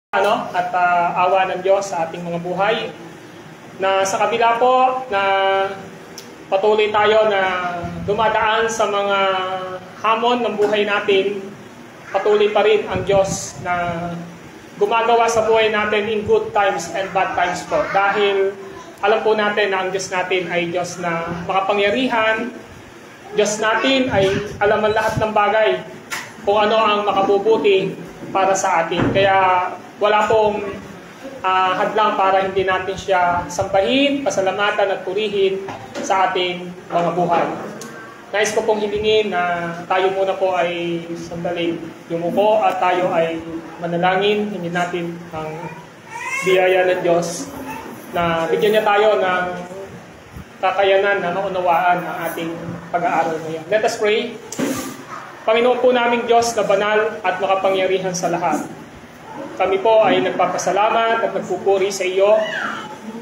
At awa ng Diyos sa ating mga buhay, na sa kabila po na patuloy tayo na dumadaan sa mga hamon ng buhay natin, patuloy pa rin ang Diyos na gumagawa sa buhay natin in good times and bad times po. Dahil alam po natin na ang Diyos natin ay Diyos na makapangyarihan. Diyos natin ay alam ang lahat ng bagay kung ano ang makabubuti para sa atin. Kaya wala pong hadlang para hindi natin siya sambahin, pasalamatan at purihin sa ating mga buhay. Nais ko pong hilingin na tayo muna po ay sandaling yumuko at tayo ay manalangin. Hingin natin ang biyaya ng Diyos na bigyan niya tayo ng kakayanan na maunawaan ang ating pag-aaral ngayon. Let us pray. Panginoon po naming Diyos na banal at makapangyarihan sa lahat. Kami po ay nagpapasalamat at nagpupuri sa iyo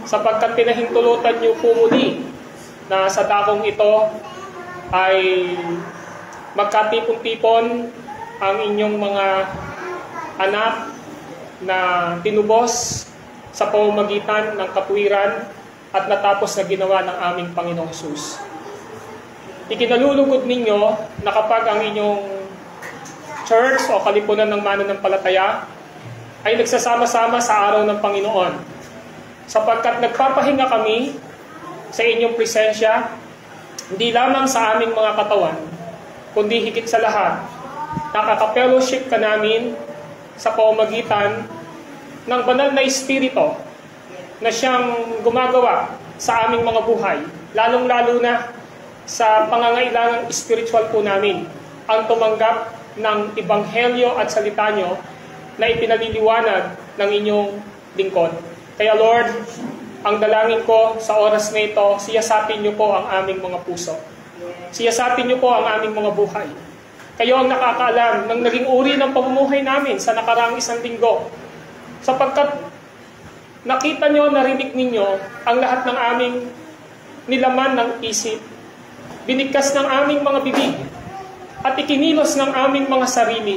sapagkat pinahintulutan niyo po muli na sa dakong ito ay magkatipon-tipon ang inyong mga anak na tinubos sa pamamagitan ng katwiran at natapos na ginawa ng aming Panginoong Hesus. Ikinalulugod ninyo na kapag ang inyong church o kalipunan ng mananampalataya ay nagsasama-sama sa araw ng Panginoon, sapagkat nagpapahinga kami sa inyong presensya, hindi lamang sa aming mga katawan, kundi higit sa lahat, nakaka-fellowship ka namin sa pamamagitan ng banal na Espiritu na siyang gumagawa sa aming mga buhay, lalong-lalo na sa pangangailangang spiritual po namin, ang tumanggap ng Ebanghelyo at salita nyo na ipinaliliwanag ng inyong lingkod. Kaya Lord, ang dalangin ko sa oras na ito, siyasapin niyo po ang aming mga puso. Siyasapin niyo po ang aming mga buhay. Kayo ang nakakaalam ng naging uri ng pamumuhay namin sa nakaraang isang linggo. Sapagkat nakita niyo, narinig ninyo ang lahat ng aming nilaman ng isip, binigkas ng aming mga bibig, at ikinilos ng aming mga sarili.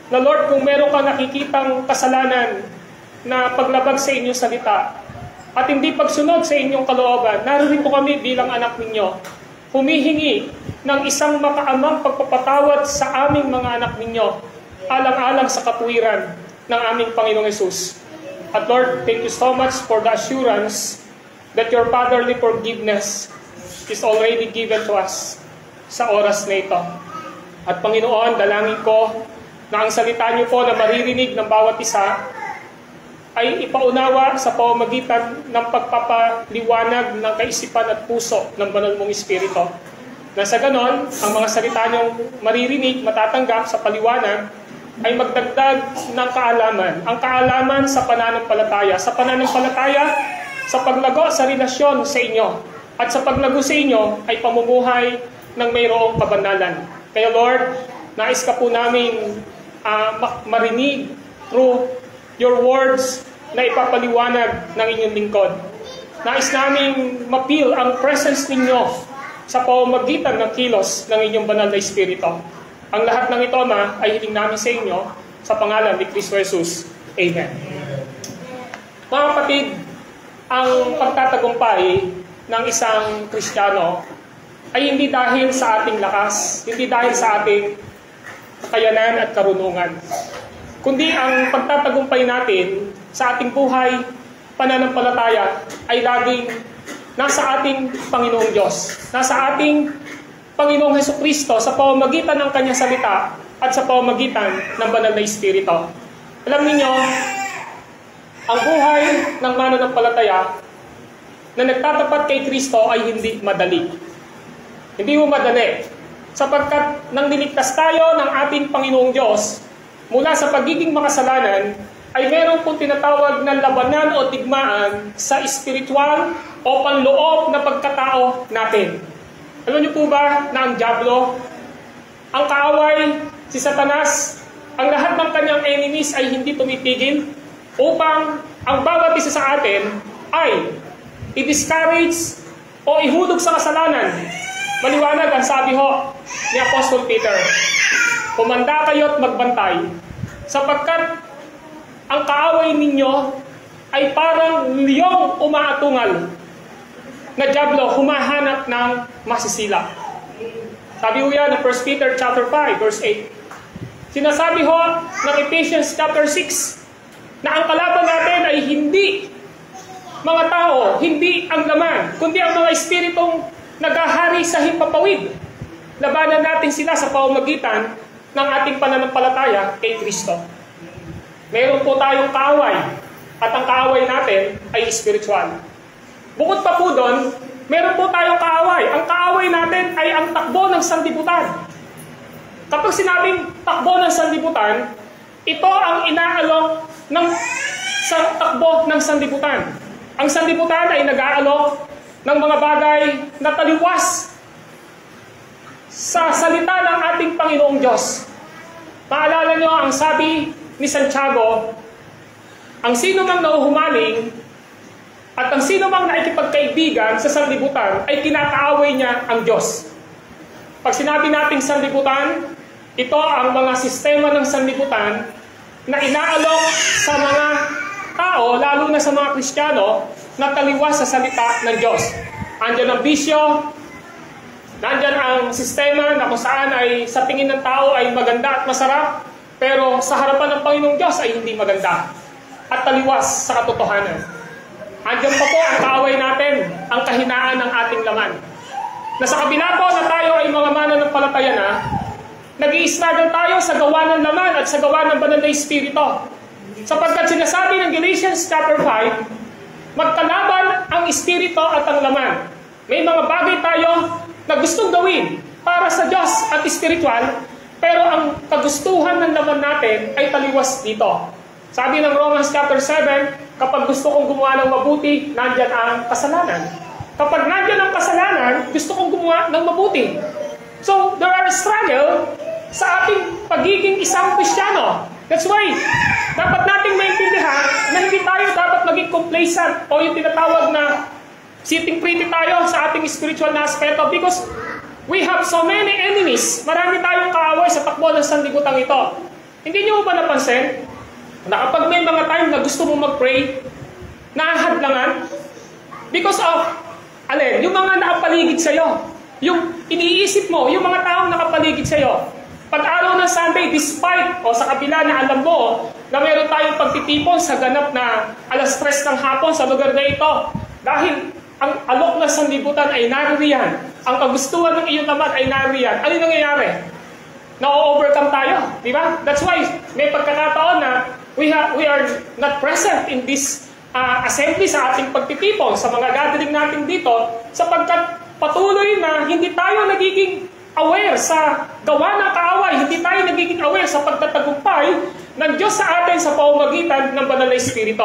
Na Lord, kung meron kang nakikitang kasalanan na paglabag sa inyong salita at hindi pagsunod sa inyong kalooban, narito kami bilang anak ninyo, humihingi ng isang makaamang pagpapatawad sa aming mga anak ninyo, alang-alang sa katwiran ng aming Panginoong Hesus. At Lord, thank you so much for the assurance that your fatherly forgiveness is already given to us sa oras na ito. At Panginoon, dalangin ko na ang salita niyo po na maririnig ng bawat isa ay ipaunawa sa pamamagitan ng pagpapaliwanag ng kaisipan at puso ng banal mong Espiritu. Na sa ganon, ang mga salita niyong maririnig, matatanggap sa paliwanag, ay magdagdag ng kaalaman. Ang kaalaman sa pananampalataya. Sa pananampalataya, sa paglago sa relasyon sa inyo. At sa paglago sa inyo ay pamumuhay ng mayroong kabanalan. Kaya Lord, nais ka po namin marinig through your words na ipapaliwanag ng inyong lingkod. Nais namin mapil ang presence ninyo sa pamamagitan ng kilos ng inyong banal na Espiritu. Ang lahat ng ito, Ama, ay hiling namin sa inyo sa pangalan ni Kristo Jesus. Amen. Mga kapatid, ang pagtatagumpay ng isang Kristiyano ay hindi dahil sa ating lakas, hindi dahil sa ating kakayanan at karunungan, kundi ang pagtatagumpay natin sa ating buhay, pananampalataya, ay laging nasa ating Panginoong Diyos, nasa ating Panginoong Hesukristo sa pamamagitan ng Kanyang salita at sa pamamagitan ng banal na Espiritu. Alam niyo, ang buhay ng mananampalataya na nagtatapat kay Kristo ay hindi madali. Hindi mo madali. Sapagkat nang niligtas tayo ng ating Panginoong Diyos mula sa pagiging makasalanan, ay meron pong tinatawag na labanan o digmaan sa espiritual o panloob na pagkatao natin. Alam niyo po ba na ang dyablo, ang kaaway, si Satanas, ang lahat ng kanyang enemies ay hindi tumipigil upang ang bawat isa sa atin ay i-discourage o ihulog sa kasalanan. Maliwanag ang sabi ho ni Apostol Peter, kumanda kayo't magbantay, sapagkat ang kaaway ninyo ay parang liyong umaatungal na dyablo humahanap ng masisila. Sabi ho yan ng 1 Peter chapter 5, verse 8. Sinasabi ho ng Ephesians chapter 6 na ang kalaban natin ay hindi mga tao, hindi ang laman, kundi ang mga espiritong naghahari sa himpapawid. Labanan natin sila sa pamamagitan ng ating pananampalataya kay Kristo. Meron po tayong kaaway at ang kaaway natin ay spiritual. Bukod pa po doon, meron po tayong kaaway. Ang kaaway natin ay ang takbo ng sanlibutan. Kapag sinabing takbo ng sanlibutan, ito ang inaalok ng takbo ng sanlibutan. Ang sanlibutan ay nag-aalok ng mga bagay na taliwas sa salita ng ating Panginoong Diyos. Maalala nyo ang sabi ni Santiago, ang sino mang nauhumaling at ang sino mang naikipagkaibigan sa sanlibutan ay kinakaaway niya ang Diyos. Pag sinabi nating sanlibutan, ito ang mga sistema ng sanlibutan na inaalok sa mga tao, lalo na sa mga Kristiyano, na taliwas sa salita ng Diyos. Andyan ang bisyo, nandyan ang sistema na kung saan ay sa tingin ng tao ay maganda at masarap, pero sa harapan ng Panginoong Diyos ay hindi maganda at taliwas sa katotohanan. Andyan pa po ang kaaway natin, ang kahinaan ng ating laman. Na sa kabila po na tayo ay mga mananampalataya na, nag-i-struggle tayo sa gawa ng laman at sa gawa ng banal na Espiritu. Sapagkat sinasabi ng Galatians chapter 5, magkalaban ang Espiritu at ang laman. May mga bagay tayo na gustong gawin para sa Diyos at espiritual, pero ang kagustuhan ng laman natin ay taliwas dito. Sabi ng Romans chapter 7, kapag gusto kong gumawa ng mabuti, nandyan ang kasalanan. Kapag nandyan ang kasalanan, gusto kong gumawa ng mabuti. So, there are struggle sa ating pagiging isang Kristiyano. That's why, dapat nating maintindihan na hindi tayo dapat maging complacent o yung tinatawag na sitting pretty tayo sa ating spiritual na aspeto because we have so many enemies. Marami tayong kaaway sa takbo ng sanlibutan ito. Hindi nyo ba napansin na kapag may mga time na gusto mong mag-pray, nahadlangan because of, yung mga nakapaligid sa'yo. Yung iniisip mo, yung mga taong nakapaligid sa'yo. Pag araw ng Sunday, despite o sa kabila na alam mo na meron tayong pagtitipon sa ganap na 3:00 ng hapon sa lugar na ito, dahil ang alok na sanlibutan ay naririyan, ang kagustuhan ng iyong naman ay naririyan, ano yung nangyayari? Na-overcome tayo, di ba? That's why may pagkakataon na we are not present in this assembly sa ating pagtitipon, sa mga gathering natin dito, sapagkat patuloy na hindi tayo nagiging aware sa gawa ng kaaway, hindi tayo nagiging aware sa pagtatagumpay ng Diyos sa atin sa pamamagitan ng banal na Espiritu.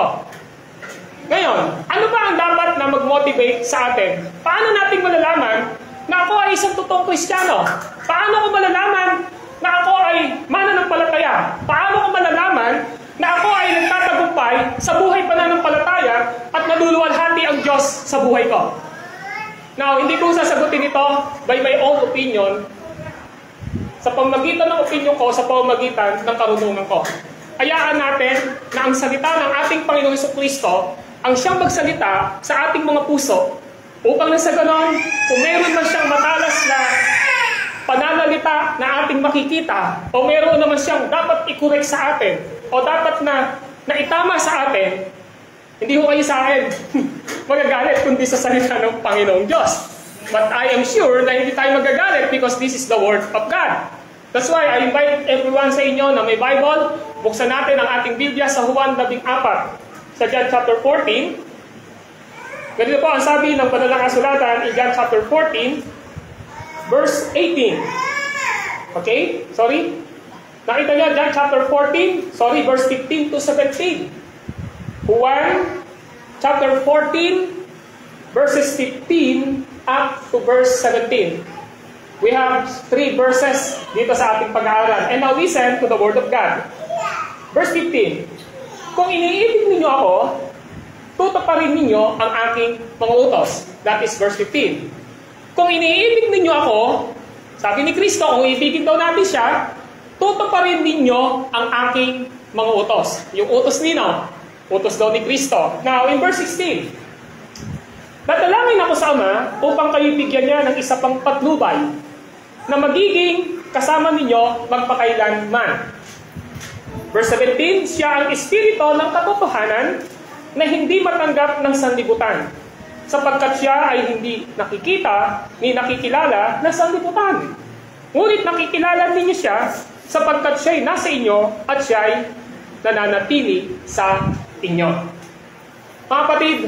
Ngayon, ano ba ang dapat na mag-motivate sa atin? Paano natin malalaman na ako ay isang totoong Kristiyano? Paano ko malalaman na ako ay mananampalataya? Paano ko malalaman na ako ay nagtatagumpay sa buhay pananampalataya at naluluwalhati ang Diyos sa buhay ko? Now, hindi ko sasagutin ito by my own opinion sa pamamagitan ng opinion ko, sa pamamagitan ng karunungan ko. Hayaan natin na ang salita ng ating Panginoong Jesucristo ang siyang magsalita sa ating mga puso upang na sa ganon, kung meron man siyang matalas na pananalita na ating makikita o meron naman siyang dapat i-correct sa atin o dapat na itama sa atin, hindi ko kayo sa akin magagalit kundi sa salita ng Panginoong Diyos. But I am sure na hindi tayo magagalit because this is the Word of God. That's why I invite everyone sa inyo na may Bible, buksan natin ang ating Biblia sa Juan 14, sa John chapter 14. Ganito po ang sabi ng banal na kasulatan in John chapter 14, verse 18. Okay? Sorry? Nakita nyo, John chapter 14, verse 15 to 17. Juan chapter 14, verses 15 up to verse 17. We have 3 verses dito sa ating pag-aaral. And now listen to the Word of God. Verse 15. Kung iniibig ninyo ako, tutuparin ninyo ang aking mga utos. That is verse 15. Kung iniibig ninyo ako, sabi ni Kristo, kung ibigin daw natin siya, tutuparin ninyo ang aking mga utos. Yung utos nino, utos daw ni Kristo. Now, in verse 16, "Dadalangin ako sa Ama upang kayo bigyan niya ng isa pang patnubay na magiging kasama ninyo magpakailanman." Verse 17, "Siya ang Espiritu ng katotohanan na hindi matanggap ng sanlibutan, sapagkat siya ay hindi nakikita ni nakikilala ng sanlibutan. Ngunit nakikilala ninyo siya sapagkat siya ay nasa inyo at siya ay nananatili sa inyo." Mga kapatid,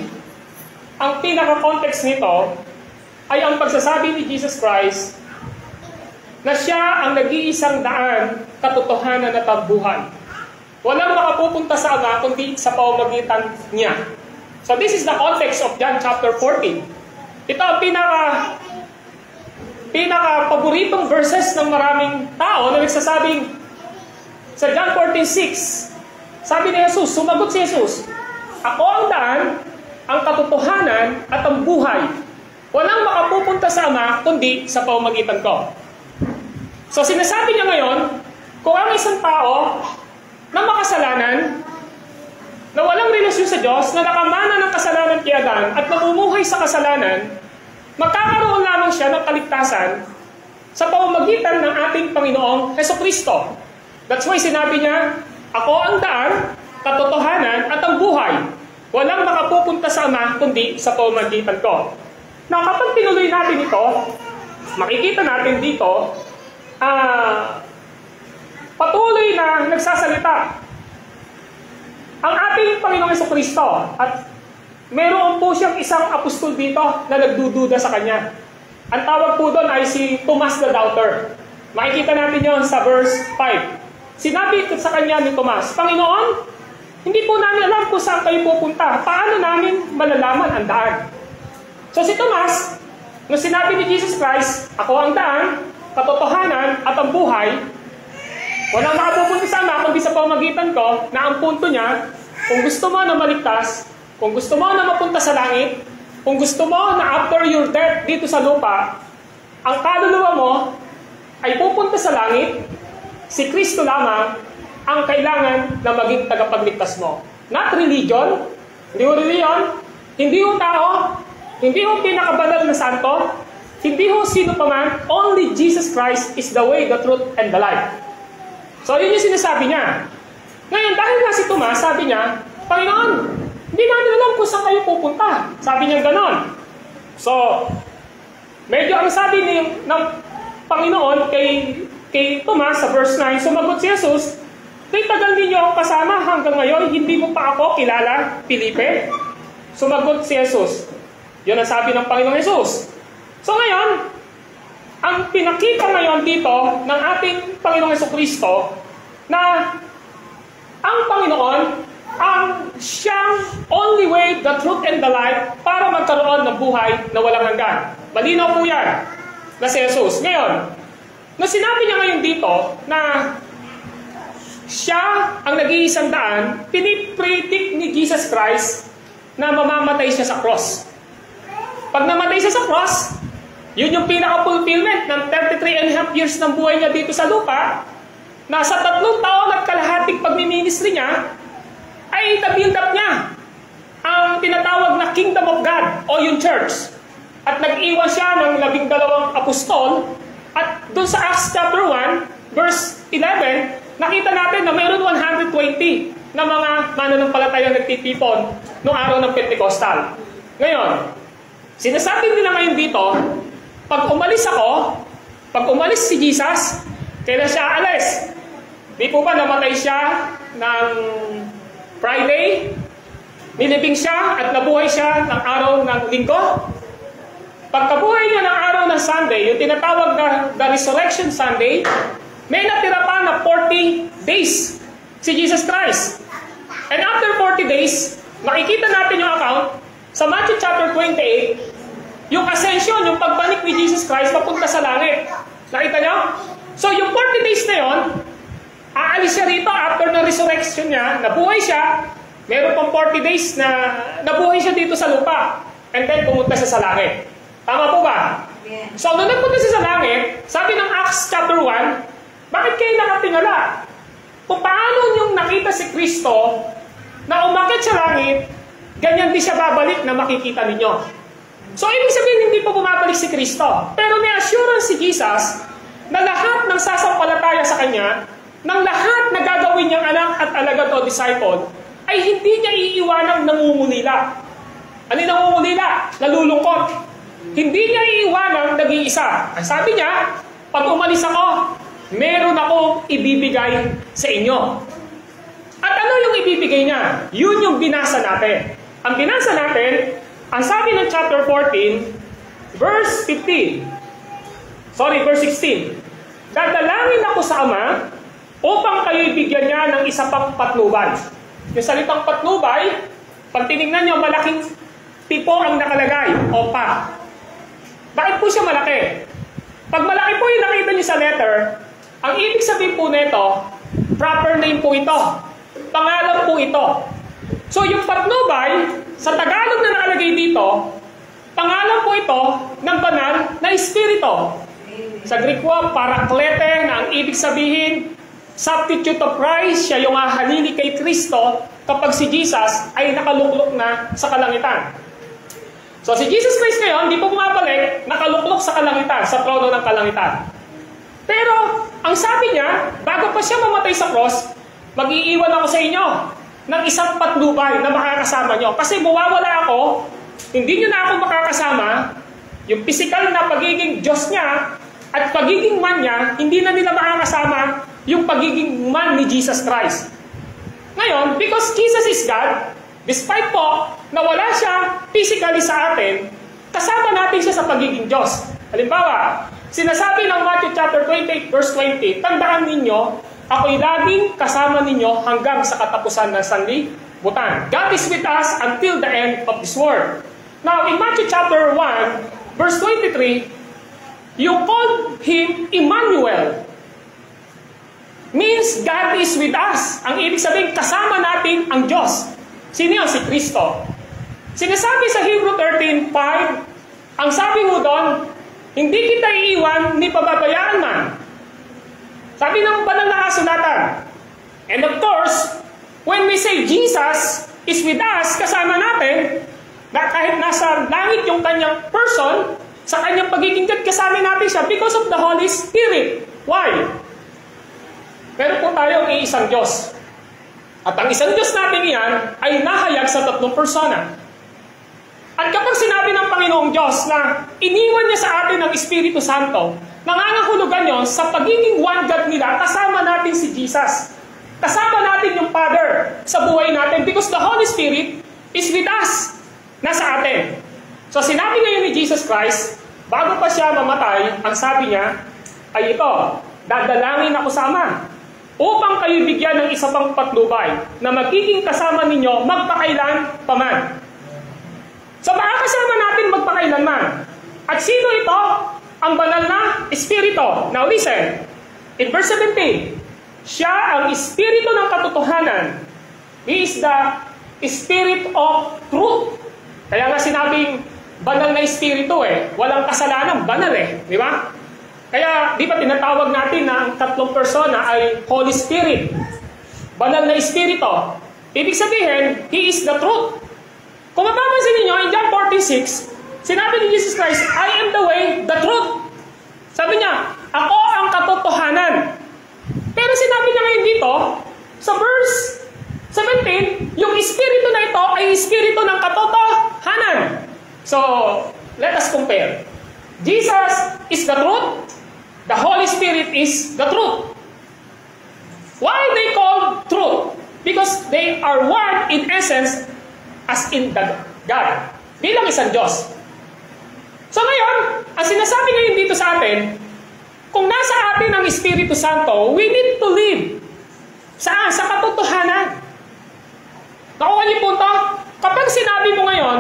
ang pinaka-context nito ay ang pagsasabi ni Jesus Christ na siya ang nag-iisang daan, katotohanan at buhay. Walang makapupunta sa Ama kundi sa pamamagitan niya. So this is the context of John chapter 14. Ito ang pinaka-paboritong verses ng maraming tao na nagsasabing sa John 14:6. Sabi ni Jesus, sumagot si Jesus, "Ako ang daan, ang katotohanan at ang buhay. Walang makapupunta sa Ama kundi sa pamamagitan ko." So sinasabi niya ngayon, kung ang isang tao na makasalanan, na walang relasyon sa Diyos, na nakamana ng kasalanan kay Adan at namumuhay sa kasalanan, magkakaroon lamang siya ng kaligtasan sa pamamagitan ng ating Panginoong Hesukristo. That's why sinabi niya, "Ako ang daan, katotohanan at ang buhay. Walang makapupunta sa Ama kundi sa pamamagitan ko." Now, kapag tinuloy natin ito, makikita natin dito, patuloy na nagsasalita ang ating Panginoong Hesukristo, at meron po siyang isang apostol dito na nagdududa sa kanya. Ang tawag po doon ay si Thomas the Doubter. Makikita natin yon sa verse 5. Sinabi sa kanya ni Thomas, "Panginoon, hindi po namin alam kung saan kayo pupunta. Paano namin malalaman ang daan?" So si Thomas, nung sinabi ni Jesus Christ, "Ako ang daan, katotohanan at ang buhay," walang makapupunta sa Ama kundi sa pamamagitan ko, na ang punto niya, kung gusto mo na maligtas, kung gusto mo na mapunta sa langit, kung gusto mo na after your death dito sa lupa, ang kaluluwa mo ay pupunta sa langit, si Kristo lamang ang kailangan na maging tagapagligtas mo. Not religion, hindi ho religion, hindi ho tao, hindi ho pinakabanal na santo, hindi ho sino pa man, only Jesus Christ is the way, the truth, and the life. So, yun yung sinasabi niya. Ngayon, dahil nga si Tomas, sabi niya, "Panginoon, hindi namin alam kung saan kayo pupunta." Sabi niya ganon. So, medyo ang sabi ng Panginoon kay Tomas sa verse 9, sumagot si Jesus, "Kay tagal ninyo ako kasama hanggang ngayon, hindi mo pa ako kilala, Felipe?" Sumagot si Jesus. Yun ang sabi ng Panginoong Jesus. So ngayon, ang pinakita ngayon dito ng ating Panginoong Hesukristo na ang Panginoon ang siyang only way, the truth, and the life para magkaroon ng buhay na walang hanggan. Malinaw po yan na si Jesus. Ngayon, nung sinabi niya ngayon dito na siya ang nag-iisang daan, pinipredict ni Jesus Christ na mamamatay siya sa cross. Pag namatay siya sa cross, yun yung pinaka-fulfillment ng 33.5 years ng buhay niya dito sa lupa, na sa 3 taon at kalahating pagmiministry niya, ay na-build up niya ang tinatawag na Kingdom of God o yung church. At nag-iwan siya ng 12 apostol, at doon sa Acts chapter 1, verse 11, nakita natin na mayroon 120 na mga mananampalatayang nagtitipon noong araw ng Pentecostal. Ngayon, sinasabi nila ngayon dito, pag umalis si Jesus, kailan siya aalis? Di po ba namatay siya ng Friday? Nilibing siya at nabuhay siya ng araw ng Linggo? Pagkabuhay niya ng araw ng Sunday, yung tinatawag na the Resurrection Sunday, may natira pa na 40 days si Jesus Christ. And after 40 days, makikita natin yung account sa Matthew chapter 28, yung ascension, yung pagbalik ni Jesus Christ papunta sa langit. Nakita niyo? So yung 40 days na yon, aalis siya rito after ng resurrection niya, nabuhay siya, meron pang 40 days na nabuhay siya dito sa lupa, and then pumunta siya sa langit. Tama po ba? Yeah. So nung nagpunta siya sa langit, sabi ng Acts chapter 1, bakit kayo nakatingala? kung paano yung nakita si Kristo na umakyat sa langit, ganyan din siya babalik na makikita ninyo. So, ibig sabihin, hindi pa bumabalik si Kristo. Pero may assurance si Jesus na lahat ng sasampalataya sa Kanya, ng lahat na gagawin niyang anak at alagad o disciple, ay hindi niya iiwanang nangungulila. Ano yung nangungulila? Nalulungkot. Hindi niya iiwanang nag-iisa. Ang sabi niya, pag umalis ako, meron akong ibibigay sa inyo. At ano yung ibibigay niya? Yun yung binasa natin. Ang binasa natin, ang sabi ng chapter 14, verse 16. Dadalangin ako sa Ama upang kayo'y bigyan niya ng isa pang patnubay. Yung salitang patnubay, pag tinignan niyo, malaking tipo ang nakalagay, o pa. Bakit po siya malaki? Pag malaki po yung nakita niyo sa letter, ang ibig sabihin po nito, proper name po ito. Pangalan po ito. So yung patnubay, sa Tagalog na nakalagay dito, pangalan po ito ng banal na espiritu. Sa Greek po, paraklete, na ang ibig sabihin, substitute of Christ, siya yung hahalili kay Kristo kapag si Jesus ay nakaluklok na sa kalangitan. So si Jesus Christ ngayon, hindi po bumabalik, nakaluklok sa kalangitan, sa trono ng kalangitan. Pero, ang sabi niya, bago pa siya mamatay sa cross, mag-iiwan ako sa inyo ng isang patnubay na makakasama nyo. Kasi mawawala ako, hindi nyo na ako makakasama, yung physical na pagiging Diyos niya at pagiging man niya, hindi na nila makakasama yung pagiging man ni Jesus Christ. Ngayon, because Jesus is God, despite po na wala siya physically sa atin, kasama natin siya sa pagiging Diyos. Halimbawa, sinasabi ng Matthew chapter 28 verse 20, tandaan ninyo, ako'y laging kasama ninyo hanggang sa katapusan ng sanlibutan. God is with us until the end of this world. Now, in Matthew chapter 1, verse 23, you called Him Emmanuel. Means God is with us. Ang ibig sabihin, kasama natin ang Diyos. Sino yun? Si Kristo. Sinasabi sa Hebrew 13:5, ang sabi mo doon, hindi kita iiwan ni pababayaan man. Sabi ng banal na kasulatan. And of course, when we say Jesus is with us, kasama natin, na kahit nasa langit yung kanyang person, sa kanyang pagiging God, kasama natin siya because of the Holy Spirit. Why? Pero po tayong iisang Diyos. At ang isang Diyos natin iyan ay nahayag sa tatlong persona. At kapag sinabi ng Panginoong Diyos na iniwan niya sa atin ang Espiritu Santo, nangangahulugan yun sa pagiging one God nila, kasama natin si Jesus. Kasama natin yung Father sa buhay natin because the Holy Spirit is with us. Nasa atin. So sinabi ngayon ni Jesus Christ, bago pa siya mamatay, ang sabi niya ay ito, dadalangin ako sa Ama upang kayo bigyan ng isa pang patnubay na magiging kasama ninyo magpakailan paman. So makakasama natin magpakailanman. At sino ito? Ang banal na Espiritu. Now listen, in verse 17, siya ang Espiritu ng katotohanan. He is the Spirit of truth. Kaya nga sinabing banal na Espiritu walang kasalanan, banal di ba? Kaya, di ba tinatawag natin na ang tatlong persona ay Holy Spirit. Banal na Espiritu. Ibig sabihin, He is the truth. Kung mapapansin ninyo, in John 14:6, sinabi ni Jesus Christ, I am the way, the truth. Sabi niya, ako ang katotohanan. Pero sinabi niya ngayon dito, sa verse 17, yung Espiritu na ito ay Espiritu ng katotohanan. So, let us compare. Jesus is the truth. The Holy Spirit is the truth. Why they called truth? Because they are one in essence as in the God. Bilang isang Diyos. So ngayon, ang sinasabi ngayon dito sa atin, kung nasa atin ang Espiritu Santo, we need to live. Saan? Sa katotohanan. Nakuha niyo po ito? Kapag sinabi mo ngayon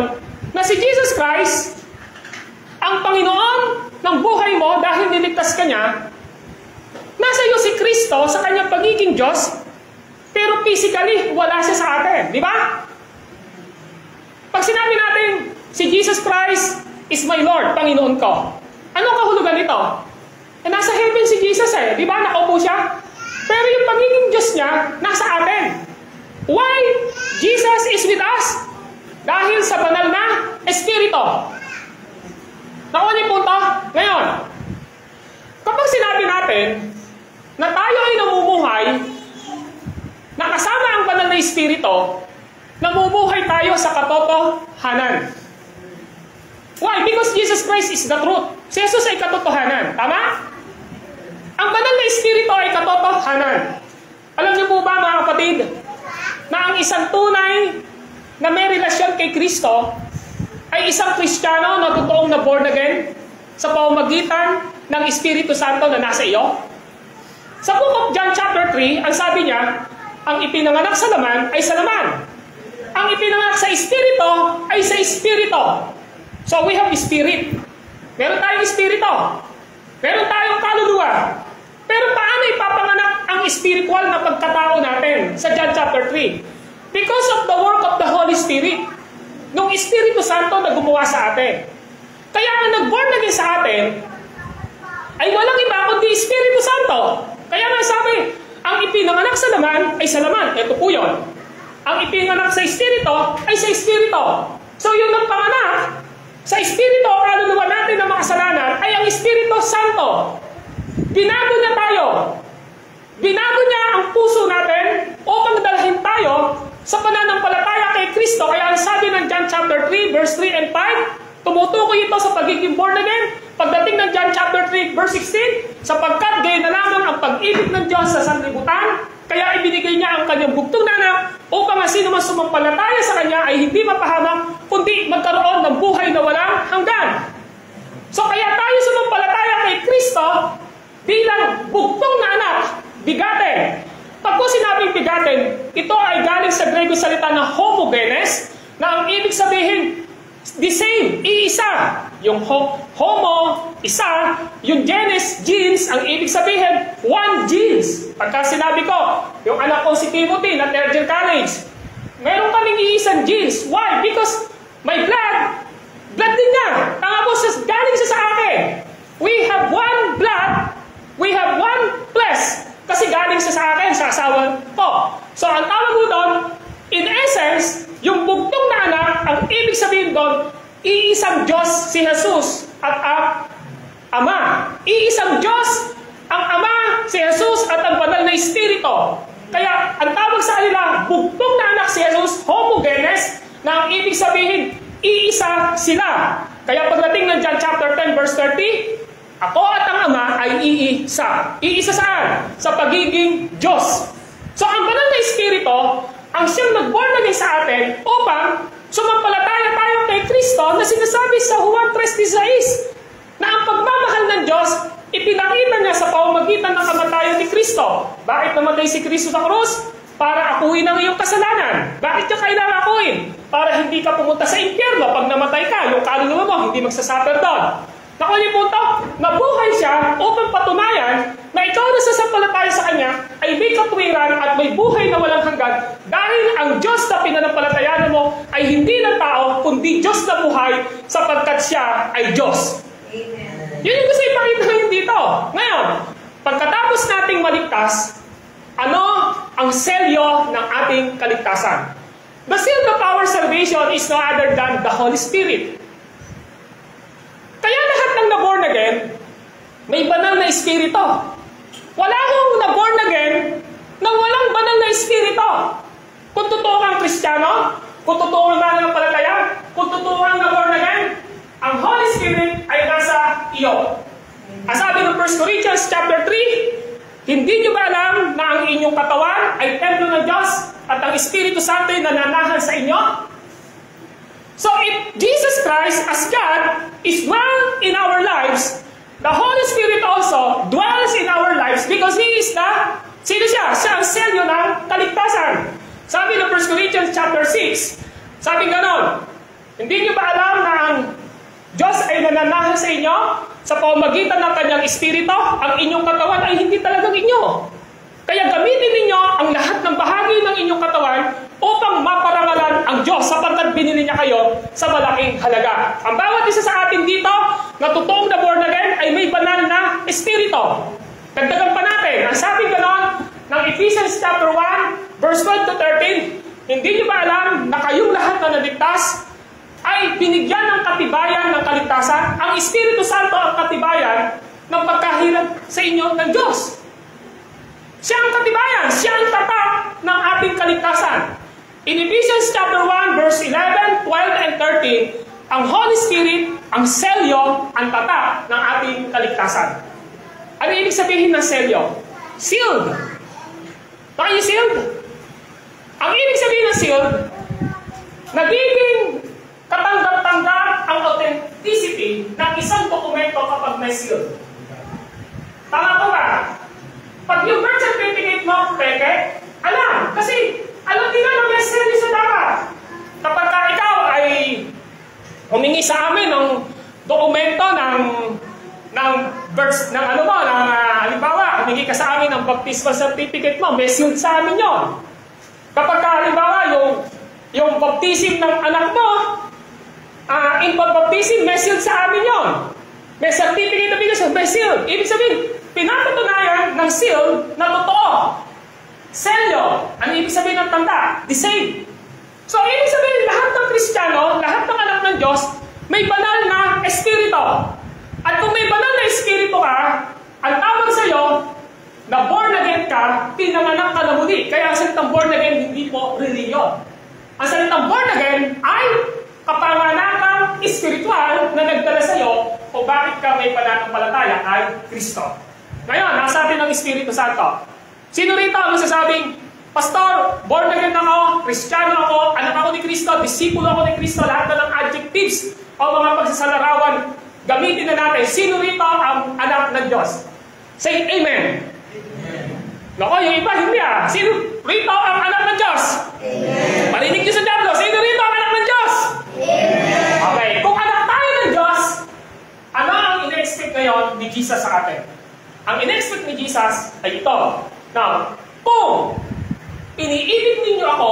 na si Jesus Christ ang Panginoon ng buhay mo dahil niligtas ka niya, nasa iyo si Kristo sa kanyang pagiging Diyos, pero physically, wala siya sa atin. Di ba? Pag sinabi natin, si Jesus Christ is my Lord, Panginoon ko, anong kahulugan nito? Nasa heaven si Jesus Di ba? Nakaupo siya. Pero yung pagiging Diyos niya, nasa atin. Why? Jesus is with us. Dahil sa banal na Espiritu. Nakuha niyo po ito? Ngayon, kapag sinabi natin na tayo ay namumuhay, na kasama ang banal na Espiritu, namumuhay tayo sa katotohanan. Why? Because Jesus Christ is the truth. Si Jesus ay katotohanan. Tama? Ang banal na Espiritu ay katotohanan. Alam niyo po ba, mga kapatid, na ang isang tunay na may relasyon kay Kristo ay isang Kristiyano na totoong na born again sa pamamagitan ng Espiritu Santo na nasa iyo? Sa Book of John chapter 3, ang sabi niya, ang ipinanganak sa laman ay sa laman. Ang ipinanganak sa Espiritu ay sa Espiritu. So we have Spirit. Meron tayong Espiritu. Meron tayong kaluluwa. Pero paano ipapanganak ang spiritual na pagkatao natin sa John chapter 3? Because of the work of the Holy Spirit. Nung Espiritu Santo na gumawa sa atin. Kaya ang nag-born again sa atin ay walang iba kundi Espiritu Santo. Kaya nga sabi, ang ipinanganak sa laman ay sa laman. Ito po yun. Ang ipinanganak sa Espiritu ay sa Espiritu. So yung nagpanganak sa Espiritu, kaluluwa natin ng makasalanan ay ang Espiritu Santo. Binago niya tayo. Binago niya ang puso natin upang dalhin tayo sa pananampalataya kay Kristo. Kaya ang sabi ng John chapter 3, verse 3 and 5, tumutukoy ito sa pagiging born again. Pagdating ng John chapter 3, verse 16, sapagkat gayon na lamang ang pag-ibig ng Diyos sa sanlibutan, kaya ibinigay niya ang kanyang bugtong na anak upang ang sino man sumampalataya sa kanya ay hindi mapahamak, kundi magkaroon ng buhay na walang hanggan. So kaya tayo sumampalataya kay Kristo bilang bugtong na anak, bigaten. Pag po sinabing bigaten, ito ay galing sa Grego salita na homogenes, na ang ibig sabihin, the same, iisa. Yung homo, isa. Yung genes, genes, ang ibig sabihin, one genes. Pagka sinabi ko, yung anak ko si Timothy na third year college, meron kaming iisang genes. Why? Because my blood din niya. Tanga po, galing siya sa akin. We have one blood, we have one flesh. Kasi galing siya sa akin, sa asawa ko. So, ang tawag mo doon, in essence, yung bugtong na anak, ang ibig sabihin doon, iisang Diyos si Jesus at ang Ama. Iisang Diyos ang Ama, si Jesus at ang banal na Espiritu. Kaya, ang tawag sa kanila, bugtong na anak si Jesus, homogenes, na ang ibig sabihin, iisa sila. Kaya pagdating ng John chapter 10, verse 30, ako at ang Ama ay iisa. Iisa saan? Sa pagiging Diyos. So, ang banal na Espiritu, ang siyang nag-born again sa atin upang sumampalataya tayo kay Kristo na sinasabi sa Juan 3:16 na ang pagmamahal ng Diyos ipinakita niya sa pamamagitan ng kamatayan ni Kristo. Bakit namatay si Kristo sa krus? Para akuin ang iyong kasalanan. Bakit niya kailangan akuin? Para hindi ka pumunta sa impyerno pag namatay ka. Yung kaluluwa mo hindi magsasuffer doon. Nakuha niyo po ito, nabuhay siya upang patunayan na ikaw na sasampalataya sa Kanya ay may katwiran at may buhay na walang hanggan dahil ang Diyos na pinanampalatayaan mo ay hindi ng tao, kundi Diyos na buhay sapagkat siya ay Diyos. Amen. Yun yung gusto ipakita ngayon dito. Ngayon, pagkatapos nating maligtas, ano ang selyo ng ating kaligtasan? The seal of our salvation is no other than the Holy Spirit. Kaya lahat ng na-born again, may banal na Espiritu. Wala akong na-born again nang walang banal na Espiritu. Kung totoo kang Kristiyano, kung totoo kang nananampalataya, kung totoo kang na-born again, ang Holy Spirit ay nasa iyo. Ang sabi ng 1 Corinthians chapter 3, hindi nyo ba alam na ang inyong katawan ay templo ng Diyos at ang Espiritu Santo ay nananahan sa inyo? So if Jesus Christ as God is dwell in our lives, the Holy Spirit also dwells in our lives because He is the, sino siya? Siya ang selyo ng kaligtasan. Sabi ng 1 Corinthians chapter 6, sabi ganon, hindi niyo ba alam na ang Diyos ay nananahan sa inyo sa pamamagitan ng Kanyang Espiritu? Ang inyong katawan ay hindi talagang inyo. Kaya gamitin ninyo ang lahat ng bahagi ng inyong katawan upang maparangalan ang Diyos sapagkat binili niya kayo sa malaking halaga. Ang bawat isa sa atin dito na totoong na born again ay may banal na Espiritu. Dagdagan pa natin, ang sabi ganon, ng Ephesians chapter 1, verse 12 to 13, hindi niyo ba alam na kayong lahat na naligtas ay binigyan ng katibayan ng kaligtasan? Ang Espiritu Santo ang katibayan ng pagkahirap sa inyo ng Diyos. Siya ang katibayan, siya ang tatak ng ating kaligtasan. In Ephesians chapter 1, verse 11, 12, and 13, ang Holy Spirit, ang selyo, ang tatak ng ating kaligtasan. Ano ibig sabihin ng selyo? Sealed. Are you sealed? Ang ibig sabihin ng sealed, nagiging katanggap-tanggap ang authenticity ng isang dokumento kapag may sealed. Tama po ba? Pag yung birth certificate mo, peke, alam. Kasi alam nila na may selyo sa dapat. Kapag ikaw ay humingi sa amin ng dokumento ng birth, ng ano mo, ng halimbawa, humingi ka sa amin ng baptismal certificate mo, may sealed sa amin yun. Kapag halimbawa, yung baptism ng anak mo, infant baptism, may sealed sa amin yun. May certificate of baptism, may sealed. Ibig sabihin, pinapatunayan ng seal na totoo. Selyo. Ano ibig sabihin ng tanda? The same. So, ibig sabihin, lahat ng Kristiyano, lahat ng anak ng Diyos, may banal na espiritu. At kung may banal na espiritu ka, ang tawag sa iyo, na born again ka, pinanganak ka na muli. Kaya ang salitang born again, hindi po reliyon. Ang salitang born again ay kapanganakang espiritual na nagdala sa iyo kung bakit ka may pananampalataya kay Kristo. Ngayon, nasa atin ang Espiritu Santo. Sino rito ang masasabing, Pastor, born again ako, Kristiyano ako, anak ako ni Kristo, disipulo ako ni Kristo, lahat na ng adjectives o mga pagsasalarawan, gamitin na natin. Sino rito ang anak ng Diyos? Say Amen. Nako, yung iba hindi Sino rito ang anak ng Diyos? Amen. Marinig niyo sa Diablo, sino rito ang anak ng Diyos? Amen. Okay, kung anak tayo ng Diyos, ano ang in-expect ngayon ni Jesus sa atin? Ang in-expect ni Jesus ay ito. Now, kung iniibig ninyo ako,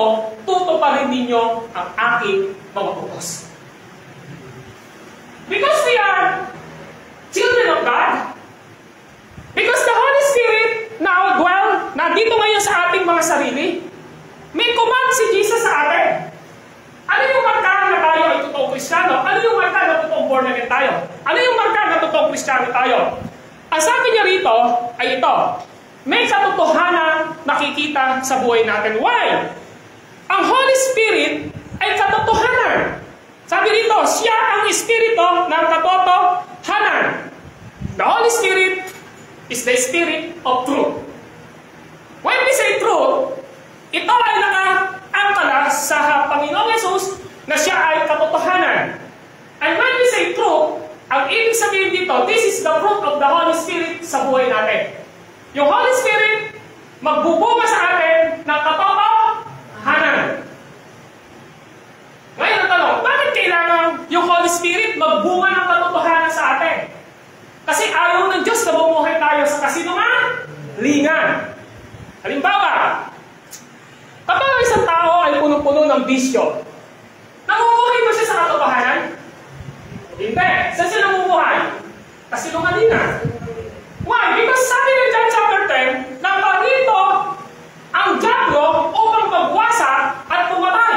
tutuparin ninyo ang aking mga utos. Because we are children of God, because the Holy Spirit now dwell, nandito ngayon sa ating mga sarili, may command si Jesus sa atin. Ano yung marka na tayo ay totoong Kristiyano? Ano yung marka na totoong born again tayo? Ano yung marka na totoong Kristiyano tayo? Ang sabi niya rito ay ito, may katotohanan nakikita sa buhay natin. Why? Ang Holy Spirit ay katotohanan. Sabi rito, siya ang Espiritu ng katotohanan. The Holy Spirit is the Spirit of truth. When we say truth, ito ay nakaangkala sa Panginoong Yesus na siya ay katotohanan. And when we say truth, ang ibig sabihin dito, this is the fruit of the Holy Spirit sa buhay natin. Yung Holy Spirit, magbubunga sa atin ng katotohanan. Ngayon ang tanong, bakit kailangan yung Holy Spirit magbunga ng katotohanan sa atin? Kasi ayaw ng Diyos na bumuhay tayo sa kasinungalingan. Halimbawa, kapag ang isang tao ay puno-puno ng bisyo, namumuhay ba siya sa katotohanan? Hindi. Saan siya namumuhay? Kasinungalingan. Why? Because sabi ng John chapter 10, na parito ang diablo upang magwasak at pumatay.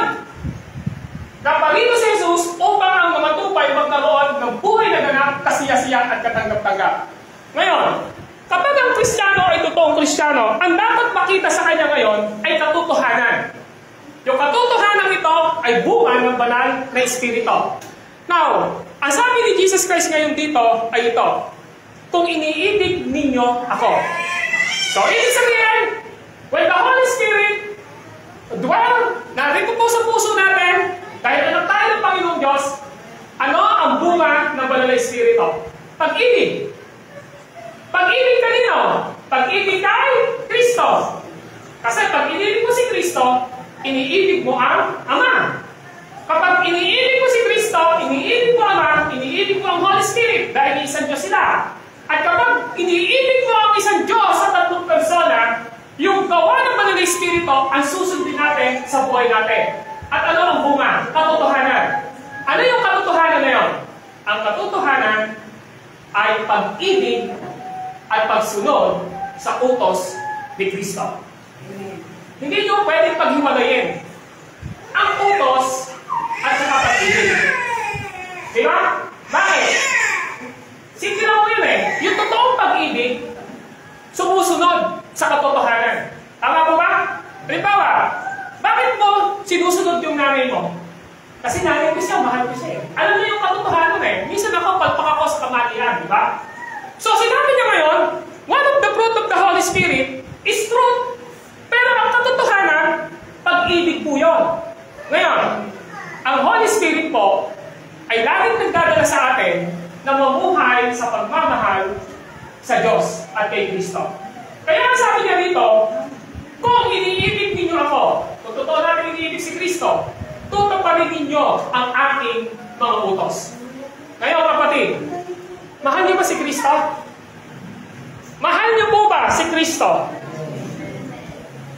Naparito si Jesus upang ang mga tupay magkaroon ng buhay na ganap, kasiyasiyan at katanggap-tanggap. Ngayon, kapag ang Kristiyano ay totoong Kristiyano, ang dapat makita sa kanya ngayon ay katotohanan. Yung katotohanan ito ay bunga ng banal na Espiritu. Now, ang sabi ni Jesus Christ ngayon dito ay ito, kung iniibig ninyo ako. So, ibig sabihin, when the Holy Spirit dwell, narito po sa puso natin, dahil anak tayo ng Panginoong Diyos, ano ang bunga ng banal na Espiritu? Pag-ibig. Pag-ibig kanino? Pag-ibig kay Kristo. Kasi pag iniibig mo si Kristo, iniibig mo ang Ama. Kapag iniibig mo si Kristo, iniibig mo Ama, iniibig mo ang Holy Spirit, dahil isang Diyos sila. At kapag iniibig mo ang isang Diyos sa tatlong persona, yung gawa ng banal na Espiritu ang susundin natin sa buhay natin. At ano ang bunga? Katotohanan. Ano yung katotohanan na yun? Ang katotohanan ay pag-ibig at pagsunod sa utos ni Kristo. Hindi nyo pwedeng paghiwalayin ang utos at saka pag-ibig. Di ba? Bakit? Simple lang po yun eh. Yung totoong pag-ibig, sumusunod sa katotohanan. Tama po ba? Halimbawa, bakit mo sinusunod yung nanay mo? Kasi nanay ko siya, mahal ko siya eh. Alam niyo yung katotohanan eh. Minsan ako, palpak ako sa kamalian, di ba? So, sinabi niya ngayon, one of the fruit of the Holy Spirit is truth. Pero ang katotohanan, pag-ibig po yun. Ngayon, ang Holy Spirit po ay laging nagdadala sa atin na mamuhay sa pagmamahal sa Diyos at kay Kristo. Kaya ang sabi niya dito, kung iniibig ninyo ako, kung totoo natin iniibig si Kristo, tutuparin ninyo ang aking mga utos. Ngayon kapatid, mahal niyo ba si Kristo? Mahal niyo po ba si Kristo?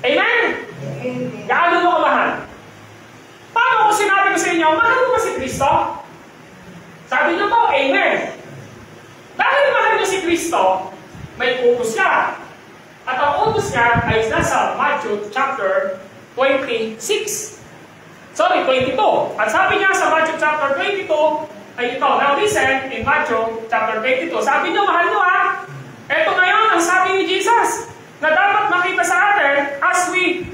Amen? Gaano mo kamahal? Paano kung sinabi ko sa inyo, mahal mo ba si Kristo? Sabi niyo po, Amen. Dahil mahal niyo si Kristo, may utos siya. At ang utos niya ay nasa Matthew chapter 22. At sabi niya sa Matthew chapter 22, ay ito. Now listen, in Matthew chapter 22. Sabi niyo, mahal niyo ha? Ito ngayon ang sabi ni Jesus na dapat makita sa atin as we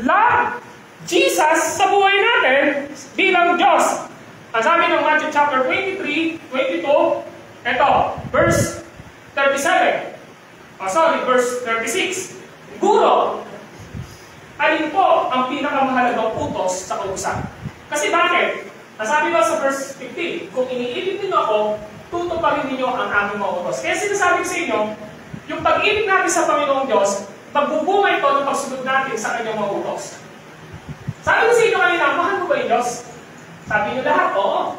love Jesus sa buhay natin bilang Diyos. Ang sabi ng Matthew chapter 23, 22, ito, verse 37. Verse 36. Guro, alin po ang pinakamahalagang utos sa kautusan? Kasi bakit? Nasabi ba sa verse 15, kung iniibig ninyo ako, tutuparin ninyo ang aming mga utos. Kaya sinasabi ko sa inyo, yung pag-ibig natin sa Panginoong Diyos, magbubunga ito ng pagsunod natin sa kanyang mga utos. Sabi ko sa inyo kanina, mahal mo ba yung Diyos? Sabi niyo lahat, oo.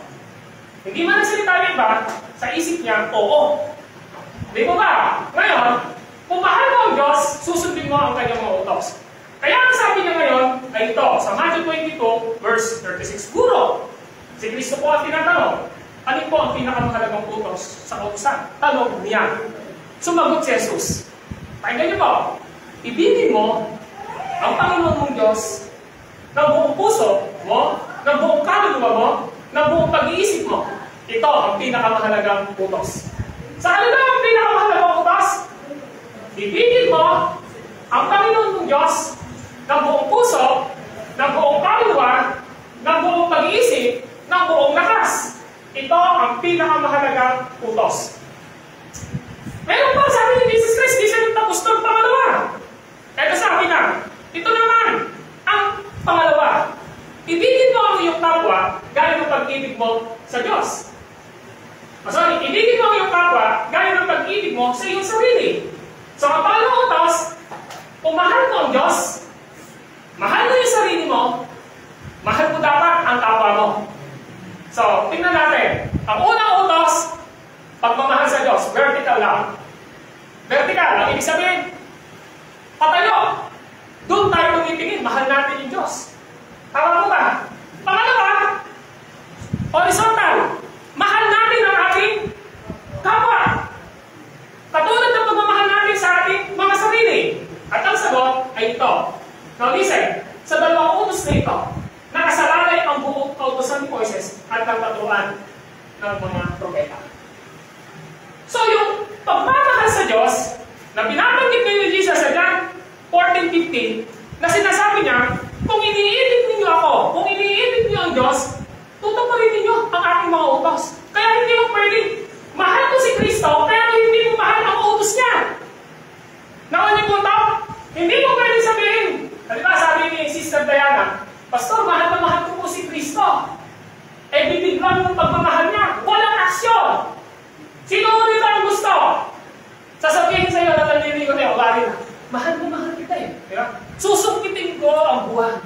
Hindi man nagsalita niya ba, sa isip niya, oo. Di ba ba? Ngayon, kung mahal mo ang Diyos, susundin mo ang kanyang mga utos. Kaya ang sabi niya ngayon ay ito, sa Matthew 22, verse 36. Guro, si Kristo po ang tinatanong, alin po ang pinakamahalagang utos sa kautusan? Tanong niya. Sumagot si Jesus. Pakinggan niyo po, ibigin mo ang Panginoon mong Diyos ng buong puso mo, ng buong kaluluwa mo, ng buong pag-iisip mo. Ito ang pinakamahalagang utos. Sa kanila ang pinakamahalagang utos? Ibigin mo ang Panginoon mong Diyos ng buong puso, ng buong kaluluwa, ng buong pag-iisip, ng buong lakas. Ito ang pinakamahalagang utos. Meron pa sabi ni Jesus Christ, di siya nagtapos ng pangalawa. Ito sabi na, ito naman ang pangalawa. Ibigin mo ang iyong kapwa gaya ng pag-ibig mo sa Diyos. Ibigin mo ang iyong kapwa gaya ng pag-ibig mo sa iyong sarili. So, ang pangalawang utos, kung mahal mo ang Diyos, mahal mo yung sarili mo, mahal mo dapat ang kapwa mo. So, tingnan natin. Ang unang utos, pagmamahal sa Diyos, vertical lang. Vertical, ang ibig sabihin, patayo. Doon tayo tumitingin, mahal natin yung Diyos. Tama mo ba? Pangalawa, horizontal. Mahal natin ang ating kapwa. Katulad ng pagmamahal natin sa ating mga sarili. At ang sagot ay ito. Now listen, sa dalawang utos na ito, nakasalalay ang buong kautusan ni Moises at ng paturuan ng mga propeta. So yung pagmamahal sa Diyos, na binabanggit ni Jesus sa John 14:15, na sinasabi niya, kung iniibig ninyo ako, kung iniibig niyo ang Diyos, tutuparin ninyo ang aking mga utos. Kaya hindi mo pwedeng mahal ko si Kristo, pero hindi mo mahal ang utos niya. Naon niyo po ito? Hindi mo pwedeng sabihin. Diba, sabi ni Sister Diana, Pastor, mahal na mahal ko po si Kristo. Eh, bibig lang yung pagmamahal niya. Walang aksyon. Sino ulit ang gusto? Sasabihin sa'yo na naliligo na yung ugali na, mahal kita eh. Diba? Susungkitin ko ang buwan.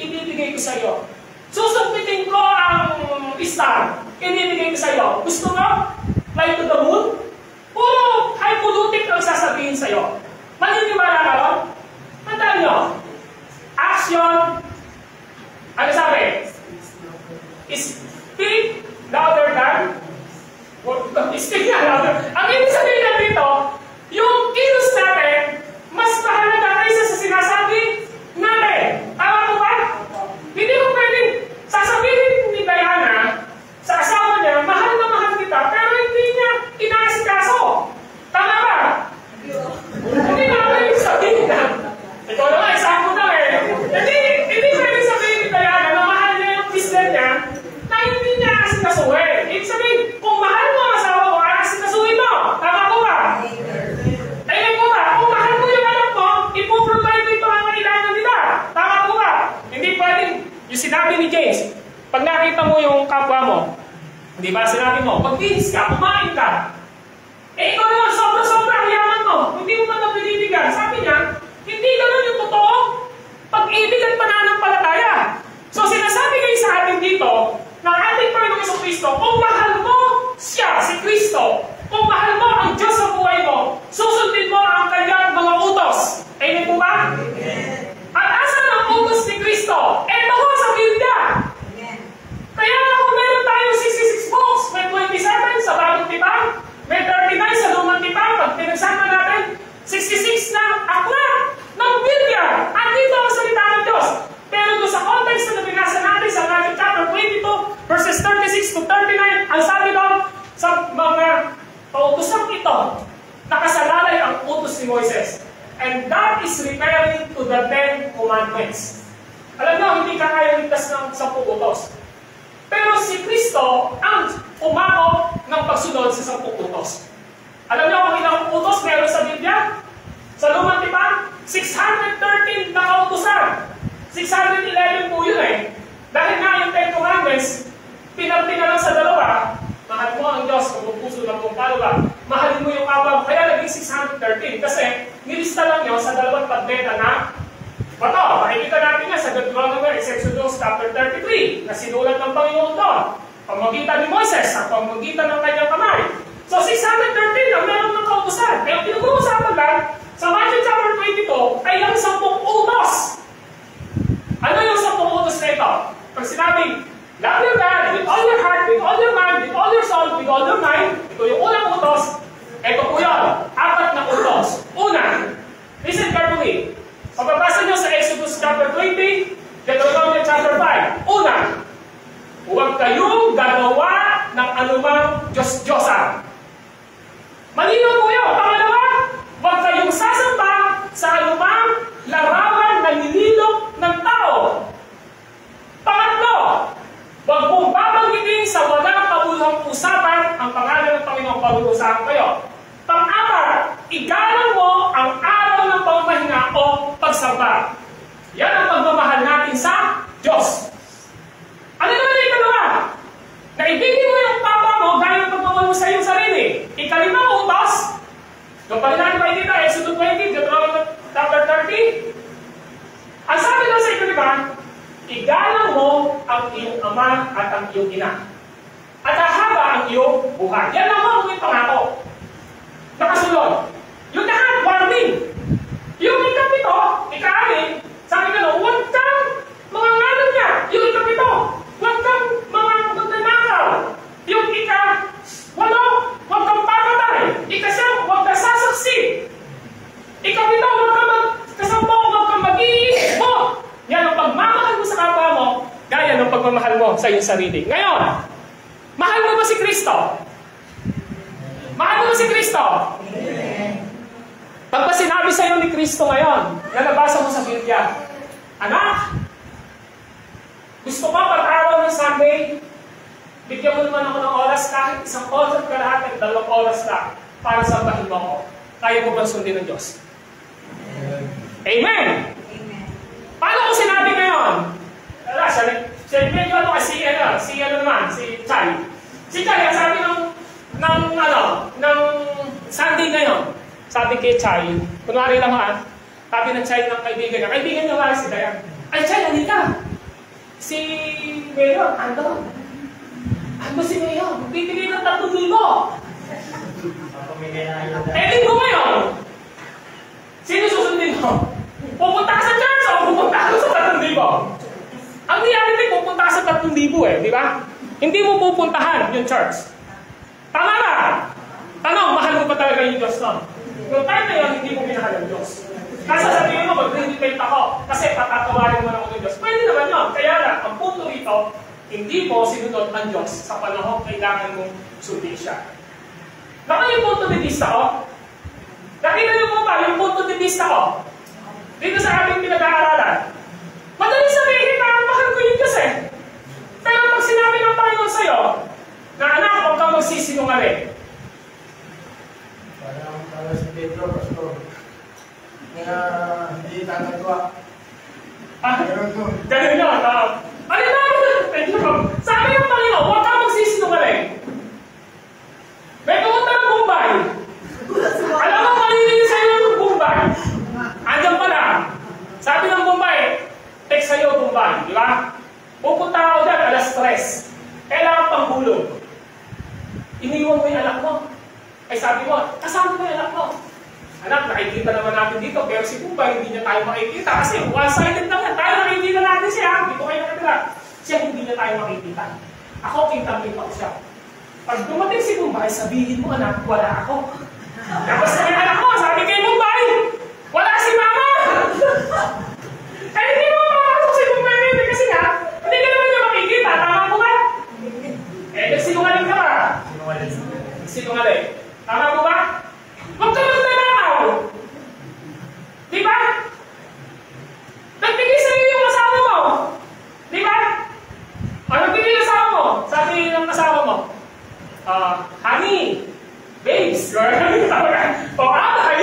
Ibibigay ko sa'yo. Susungkitin ko ang star. Ibibigay ko sa'yo. Gusto mo? Fly to the moon? Puro hypothetical ang sasabihin sa'yo. Maniniwala ka ron? Tandaan nyo. Action. Ano sabi? Speak louder than speak louder. Ang ibig sabihin na dito, yung kilos natin, mas mahalaga kaysa sa sinasabi natin. mo yung kapwa mo. Di ba? Sinabi mo, magbihis ka, kumain ka. Eh, ikaw naman, sobra-sobra ang yaman mo. Hindi mo man na pinibigyan. Sabi niya, hindi ganun yung totoo. Pag-ibig at pananampalataya. So, sinasabi kayo sa atin dito, na ating Panginoong Jesucristo, kung mahal mo siya, si Kristo, kung mahal mo ang Diyos sa buhay mo, susundin mo ang kanyang mga utos. Amen po ba? Amen. At asan ang utos ni Kristo? Ito ho sa Biblia. Amen. Kaya kung meron tayong 66 books, may 27 sa Bagong Tipan, may 39 sa Lumang Tipan, pag pinagsama natin, 66 na aklat ng Biblia. At dito ang salita ng Diyos. Pero doon sa context na binasa natin sa Matthew chapter 22, verses 36 to 39, ang sabi doon, sa mga pautosang ito, nakasalalay ang utos ni Moises. And that is referring to the 10 commandments. Alam niyo, hindi ka kaya ligtas ng 10 utos. Pero si Kristo ang umako ng pagsunod sa 10 utos. Alam niyo kung ilang utos meron sa Biblia? Sa Lumang Tipan, 613 na kautusan. 611 po yun eh. Dahil nga yung 10 commandments, pinagpina lang sa dalawa. Mahal mo ang Diyos kung puso ng buong kaluluwa. Mahalin mo yung kapwa mo. Kaya naging 613. Kasi nilista lang yun sa dalawang pagbeta na bato. Makikita natin nga sa Deuteronomy, Exodus chapter 33 na sinulat ng Panginoon doon. Pamagitan ni Moises at pamagitan ng kanyang kamay. So 613 ang meron ng kautusan. Kaya pinag-uusapan lang sa Matthew chapter 22 ay ang 10 utos. Ano yung 10 utos na ito? Pag sinabing, love your God with all your heart, with all your mind, with all your soul, with all your mind. Ito yung unang utos. Ito po yun. 4 na utos. Una, listen carefully. Pagpapasa nyo sa Exodus chapter 20, Deuteronomy chapter 5. Una, huwag kayong gagawa ng anumang Diyos-Diyosan. Malinaw po yun. Pangalawa, huwag kayong sasamba sa anumang larawan na nililok ng tao. Pangatlo, huwag mong babanggitin sa walang kabuluhang usapan ang pangalan ng Panginoong pag-uusapan kayo. Pang-apat, igalang mo ang araw ng pamamahinga o pagsamba. Yan ang pagmamahal natin sa Diyos. Ano naman yung ikalawa? Na ibigin mo yung papa mo gaya ng pagmamahal mo sa iyong sarili. Ikalimang utos, doon pa rin natin makikita, Exodus 20, Deuteronomy chapter 30. Ang sabi doon sa ikalima, igalang mo ang iyong ama at ang iyong ina. At hahaba ang iyong buhay. Yan lang mo yung pangako. Nakasunod. Yung lahat, warning. Yung ikapito, ika-anim, sabi ka no, huwag kang mga ngalan niya. Yung ikapito, huwag kang mga magnanakaw. Yung ika-walo, huwag kang pamatay. Ika-siyam, huwag kang sasaksi. Ikapito, huwag kang magkasampo, huwag kang mag-iis mo. Yan ang pagmamahal mo sa kapwa mo, gaya ng pagmamahal mo sa iyong sarili. Ngayon, mahal mo ba si Kristo? Mahal mo ba si Kristo? Pag ba sinabi sa iyo ni Kristo ngayon, na nabasa mo sa Biblia, anak, gusto ko pag-araw ng Sunday, bigyan mo naman ako ng oras kahit isang oras at kalahati at 2 oras na para sambahin mo ako. Kaya mo bang sundin ng Diyos? Amen! Paano ko sinabi ngayon? Wala, siya medyo ano kasi, si Chay. Si Chay, ang sabi ng Sunday ngayon, sabi kay Chay, kunwari lang sabi ng Chay ng kaibigan niya nga si Dayan. Ay, Chay, halika! Si Mayor, ando si Mayor, pipili ng 3,000. Linggo ngayon, sino susundin mo? Pupunta ka sa church o pupunta ka sa 3,000? Ang reality, pupunta ka sa 3,000 di ba? Hindi mo pupuntahan yung church. Tama na! Tanong, mahal mo ba talaga yung Diyos nun? Yung time na yun, hindi mo minahal ang Diyos. Kasi sabihin mo, mag-meditate ako kasi patatawarin mo na ako ng Diyos. Pwede naman yun. Kaya lang, ang punto rito, hindi mo sinunod ang Diyos sa panahon kailangan mong sundin siya. Baka yung punto de vista ko? Nakita niyo mo ba yung punto de vista ko? Dito sa ating pinag-aaralan. Madali sabihin na mahal ko yung Diyos eh. Pero pag sinabi ng Panginoon sa'yo, na anak, huwag kang magsisinungaling. Para si Pedro, Pastor, na hindi tatagawa. Ganun yun. Ano na? Pedro, sabi ng mahulog. Iniwan mo yung anak mo. Ay sabi mo, kasama mo yung anak mo. Anak, nakikita naman natin dito, pero si Pumba, hindi niya tayo makikita. Kasi one-sided lang yan. Tayo nakikita natin siya. Dito kayo nakitira. Siya hindi niya tayo makikita. Ako, kitang-kita ko siya. Pag dumating si Pumba, sabihin mo, anak, wala ako. Tapos sabi ng anak ko, sabi kay Pumba, wala si Mama! Kaya hindi mo makakasok si Pumba hindi kasi nga, hindi ka naman niya makikita. Tama mo ba? Nagsinungaling ka ba? Sinungaling. Tama mo ba? Huwag ka magtanaw! Di ba? Nagbigay sa'yo yung asawa mo. Di ba? Nagbigay yung asawa mo. Sabi ng asawa mo, honey, babes, o ay,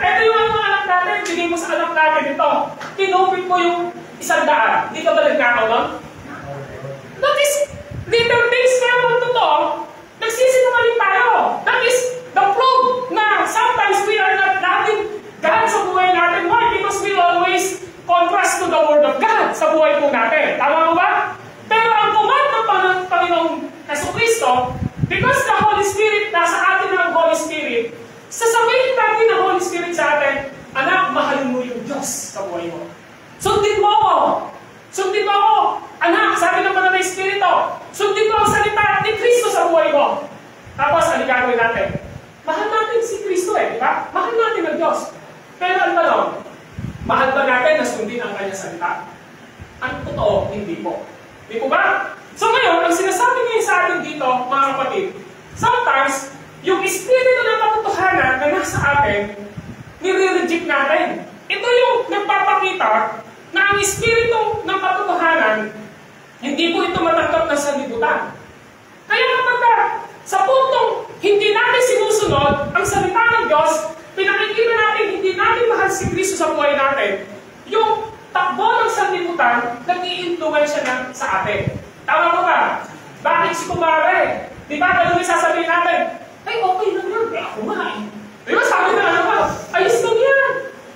ito yung mga anak natin, bigay mo sa anak natin ito. Tinupit mo yung 100. Di ka ba nagkakaw nun? Notice, little things naman totoo, nagsisinungaling tayo. That is the proof na sometimes we are not loving God sa buhay natin. Why? Because we always contrast to the Word of God sa buhay po natin. Tama mo ba? Pero ang command ng Panginoong Jesucristo, because the Holy Spirit, nasa atin ng Holy Spirit, sasabihin natin ng Holy Spirit sa atin, anak, mahalin mo yung Diyos sa buhay mo. Sundin mo ako. Sundin mo ako. Anak, sabi ng Banal na Espiritu, sundin mo ang salita ni Kristo sa buhay mo. Tapos, ano gagawin natin? Mahal natin si Kristo di ba? Mahal natin ang Diyos. Pero ang tanong, mahal ba natin na sundin ang kanyang salita? Ang totoo, hindi po. Di po ba? So ngayon, ang sinasabi niya sa atin dito, mga kapatid, sometimes, yung espiritu ng katotohanan na nasa atin, nire-reject natin. Ito yung nagpapakita na ang espiritu ng katotohanan, hindi po ito matanggap na sanlibutan. Kaya kapag sa puntong hindi natin sinusunod ang salita ng Diyos, pinakikita natin hindi natin mahal si Kristo sa buhay natin, yung takbo ng sanlibutan, nag-i-influensya na sa atin. Tama mo ba? Bakit si kumare? Di ba ganun yung sasabihin natin? Ay, okay lang yan. Ako nga Di ba sabi na ano ba? Ayos lang yan.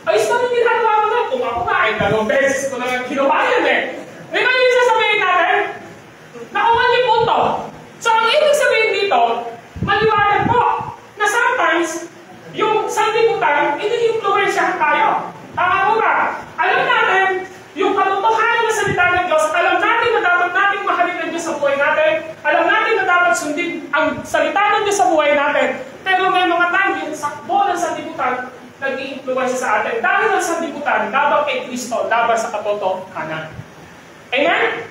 Ayos lang yung ginagawa mo na. Kung ako nga, dalawang beses ko na ginawa yan Di ba yung sasabihin natin? Nakuha niyo po ito. So, ang ibig sabihin dito, maliwanag po na sometimes, yung sanlibutan, ini-influensyahan tayo. Tama mo ba? Alam natin, yung katotohanan na salita ng Diyos, alam natin na dapat nating mahalin ang Diyos sa buhay natin, alam natin na dapat sundin ang salita ng Diyos sa buhay natin, pero may mga time, yung sakbo ng sanlibutan, nag-i-influensya sa atin. Dahil ang sanlibutan, laban kay Kristo, laban sa katotohanan. Amen?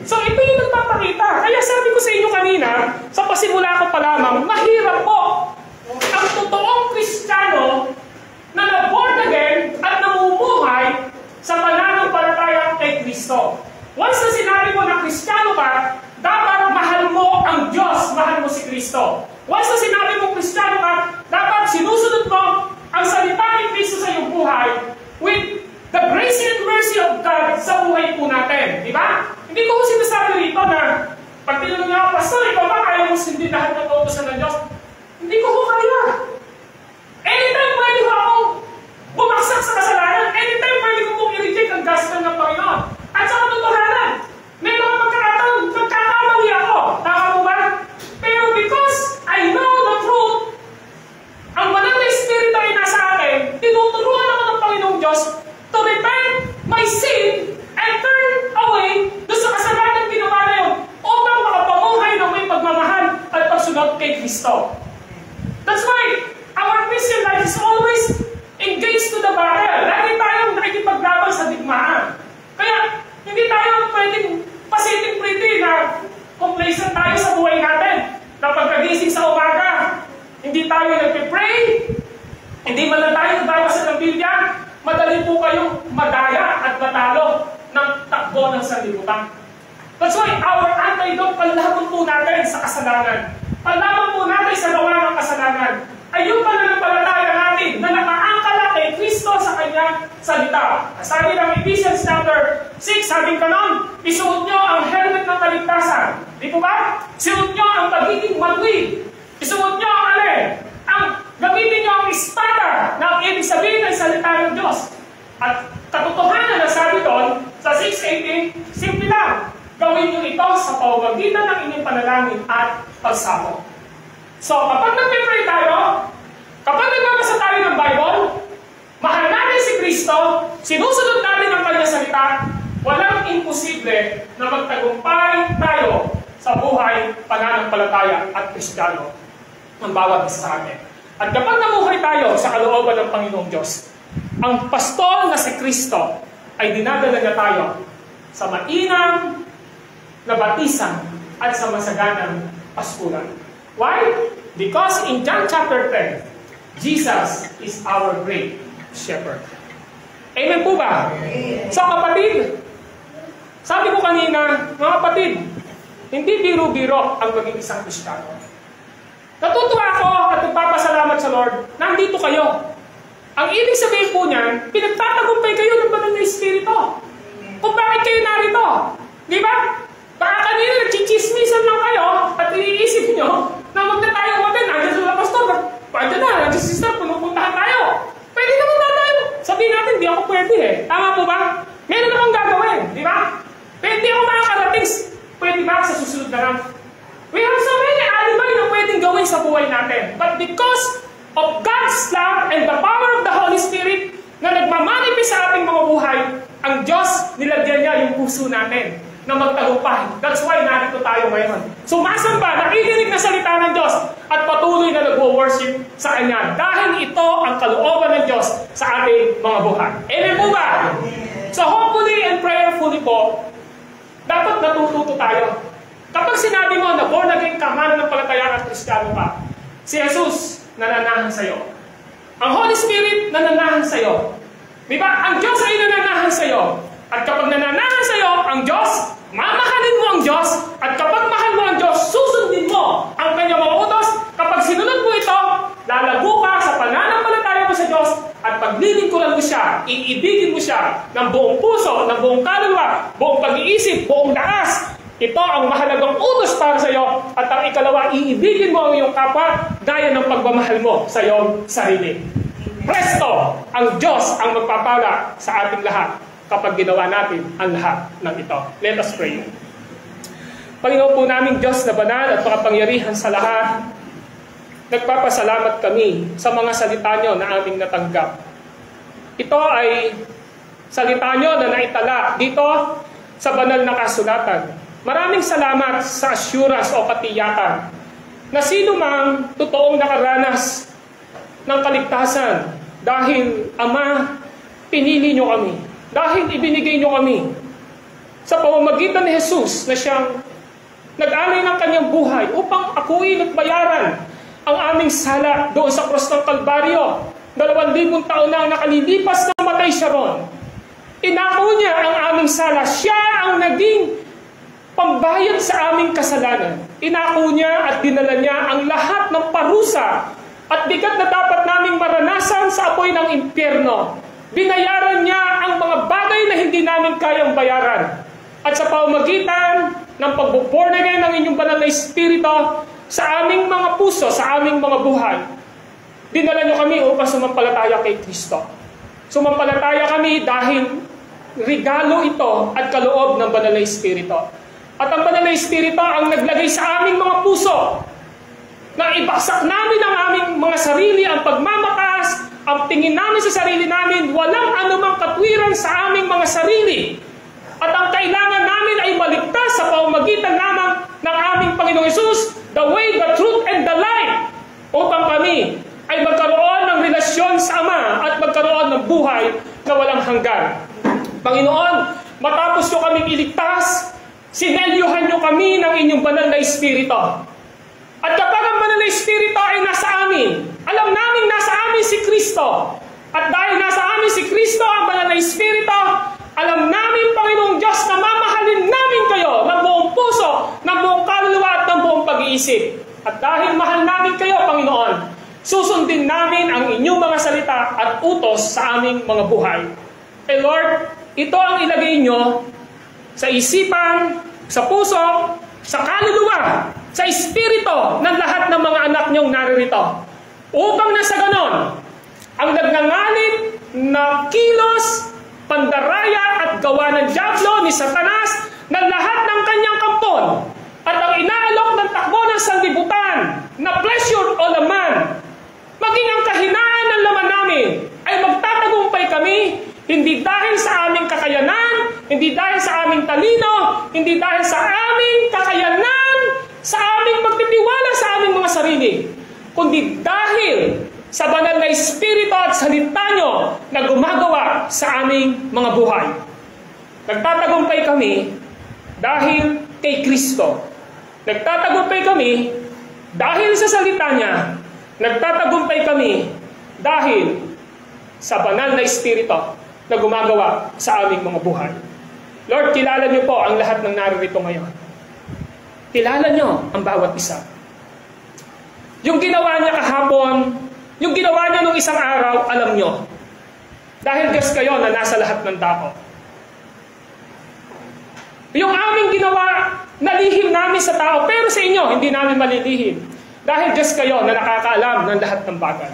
So ito yung nagpapakita. Kaya sabi ko sa inyo kanina, sa pasimula ko pa lamang, mahirap po ang totoong Kristiyano na na-born again at namumuhay sa pananampalataya kay Kristo. Once na sinabi mo na Kristiyano ka, dapat mahal mo ang Diyos, mahal mo si Kristo. Once na sinabi mo Kristiyano ka, dapat sinusunod mo ang salita ni Kristo sa iyong buhay with the grace and mercy of God sa buhay po natin. Di ba? Hindi ko sinasabi rito na pag tinanong niya, Pastor, ikaw ba kaya mong sundin lahat ng kautusan ng Diyos? Hindi ko kaya. Anytime pwede ko akong bumaksak sa kasalanan. Anytime pwede ko pong i-reject ang gospel ng Panginoon. At sa katotohanan, may mga pagkakataon, nagkakamali ako. Tama mo ba? Pero because I know the truth, ang Banal na Espiritu ay nasa akin, tinuturuan ako ng Panginoong Diyos to repent my sin and turn away doon sa kasalanan ginawa na yun upang makapamuhay ng may pagmamahal at pagsunod kay Kristo. That's why our Christian life is always engaged to the battle. Lagi tayong nakikipaglaban sa digmaan. Kaya hindi tayo pwedeng pasiting pretty na complacent tayo sa buhay natin. Na pagkagising sa umaga, hindi tayo nagpipray, hindi man lang tayo nagbabasa ng Biblia, madali po kayong madaya at matalo ng takbo ng sanlibutan. That's why our antidote, panlaban po natin sa kasalanan. Panlaban po natin sa gawa ng kasalanan ay yung pananampalataya natin na nakaangkala kay Kristo sa kanyang salita. Sabi ng Ephesians chapter 6, sabi ka nun, isuot nyo ang helmet ng kaligtasan. Di po ba? Isuot nyo ang pagiging matwid. Isuot nyo ang alin? Ang gamitin nyo ang espada na ang ibig sabihin ay salita ng Diyos. At katotohanan na sabi doon, sa 6:18, simple lang. Gawin nyo ito sa pamamagitan ng inyong panalangin at pagsamo. So, kapag nag-pray tayo, kapag nagbabasa tayo ng Bible, mahal natin si Kristo, sinusunod natin ang Kanyang salita, walang imposible na magtagumpay tayo sa buhay, pananampalataya at Kristiyano ng bawat isa sa atin. At kapag namuhay tayo sa kalooban ng Panginoong Diyos, ang pastol na si Kristo ay dinadala niya tayo sa mainam na batisan at sa masaganang paskulan. Why? Because in John chapter 10, Jesus is our great shepherd. Amen po ba? So kapatid, sabi ko kanina, mga kapatid, hindi biro-biro ang maging isang Kristiyano. Natutuwa ako at nagpapasalamat sa Lord, nandito kayo. Ang ibig sabihin po niyan, pinagtatagumpay kayo ng banal na Espiritu. Kung bakit kayo narito? Di ba? Baka kanina nagchichismisan lang kayo at iniisip nyo na huwag na tayo umaten. Nandiyan sila pastor, nandiyan na, nandiyan sister, punupuntahan tayo. Pwede naman na tayo. Sabihin natin, di ako pwede eh. Tama po ba? Meron akong gagawin, di ba? Pwede ako makakarating. Pwede ba sa susunod na lang? We have so many alibay na pwedeng gawin sa buhay natin. But because of God's love and the power of the Holy Spirit na nagmamanifest sa ating mga buhay, ang Diyos, nilagyan niya yung puso natin na magtagumpay. That's why narito tayo ngayon. Sumasamba, nakikinig na salita ng Diyos at patuloy na nag-worship sa Kanya. Dahil ito ang kalooban ng Diyos sa ating mga buhay. Amen po ba? So hopefully and prayerfully po, dapat natututo tayo. Kapag sinabi mo na born again ka, mananampalataya at Kristiyano ka, si Jesus nananahan sa'yo. Ang Holy Spirit nananahan sa'yo. Diba? Ang Diyos ay nananahan sa'yo. At kapag nananahan sa'yo ang Diyos, mamahalin mo ang Diyos. At kapag mahal mo ang Diyos, susundin mo ang Kanyang mga utos. Kapag sinunod mo ito, lalago ka sa pananampalataya mo sa Diyos at paglilingkuran mo siya, iibigin mo siya ng buong puso, ng buong kaluluwa, buong pag-iisip, buong lakas. Ito ang mahalagang utos para sa iyo. At ang ikalawa, iibigin mo ang iyong kapwa gaya ng pagmamahal mo sa iyong sarili. Presto! Ang Diyos ang magpapala sa ating lahat kapag ginawa natin ang lahat ng ito. Let us pray. Panginoon po namin Diyos na banal at makapangyarihan sa lahat, nagpapasalamat kami sa mga salita nyo na aming natanggap. Ito ay salita nyo na naitala dito sa banal na kasulatan. Maraming salamat sa assurance o katiyakan na sino mang totoong nakaranas ng kaligtasan dahil Ama, pinili nyo kami. Dahil ibinigay nyo kami sa pamamagitan ni Jesus na siyang nag-alay ng kanyang buhay upang akuin at bayaran ang aming sala doon sa cross ng Kalbaryo. 2,000 taon na ang nakalilipas na matay siya ron. Inako niya ang aming sala. Siya ang naging pambayad sa aming kasalanan. Inako niya at dinala niya ang lahat ng parusa at bigat na dapat naming maranasan sa apoy ng impyerno. Binayaran niya ang mga bagay na hindi namin kayang bayaran. At sa pamamagitan ng pag-born again ng inyong banal na Espiritu sa aming mga puso, sa aming mga buhay, dinala niyo kami upang sumampalataya kay Kristo. Sumampalataya kami dahil regalo ito at kaloob ng banal na Espiritu. At ang banal na Espiritu ang naglagay sa aming mga puso na ibaksak namin ang aming mga sarili, ang pagmamataas, ang tingin namin sa sarili namin, walang anumang katwiran sa aming mga sarili. At ang kailangan namin ay maligtas sa pamamagitan lamang ng aming Panginoong Hesus, the way, the truth, and the life, upang kami ay magkaroon ng relasyon sa Ama at magkaroon ng buhay na walang hanggan. Panginoon, matapos nyo kaming iligtas, sinelyuhan nyo kami ng inyong banal na Espiritu. At kapag ang banal na Espiritu ay nasa amin, alam namin nasa amin si Kristo. At dahil nasa amin si Kristo, ang banal na Espiritu, alam namin, Panginoong Diyos, na mamahalin namin kayo ng buong puso, ng buong kaluluwa at ng buong pag-iisip. At dahil mahal namin kayo, Panginoon, susundin namin ang inyong mga salita at utos sa aming mga buhay. Eh Lord, ito ang ilagay nyo sa isipan, sa puso, sa kaluluwa, sa espiritu ng lahat ng mga anak nyong naririto. Upang nasa ganon, ang nagngangalit na kilos, pandaraya at gawa ng dyablo ni Satanas ng lahat ng kanyang kampon na pleasure o laman, maging ang kahinaan ng laman namin, ay magtatagumpay kami, hindi dahil sa aming kakayanan, hindi dahil sa aming talino, hindi dahil sa aming kakayanan, sa aming pagtitiwala sa aming mga sarili, kundi dahil sa banal na Espiritu at salita nyo na gumagawa sa aming mga buhay. Nagtatagumpay kami dahil kay Kristo. Nagtatagumpay kami dahil sa salita niya. Nagtatagumpay kami dahil sa banal na Espiritu na gumagawa sa aming mga buhay. Lord, kilala niyo po ang lahat ng naririto ngayon. Kilala niyo ang bawat isa. Yung ginawa niya kahapon, yung ginawa niya nung isang araw, alam niyo. Dahil Diyos kayo na nasa lahat ng dako. Yung aming ginawa, nalihim namin sa tao, pero sa inyo, hindi namin malilihim. Dahil Diyos kayo na nakakaalam ng lahat ng bagay.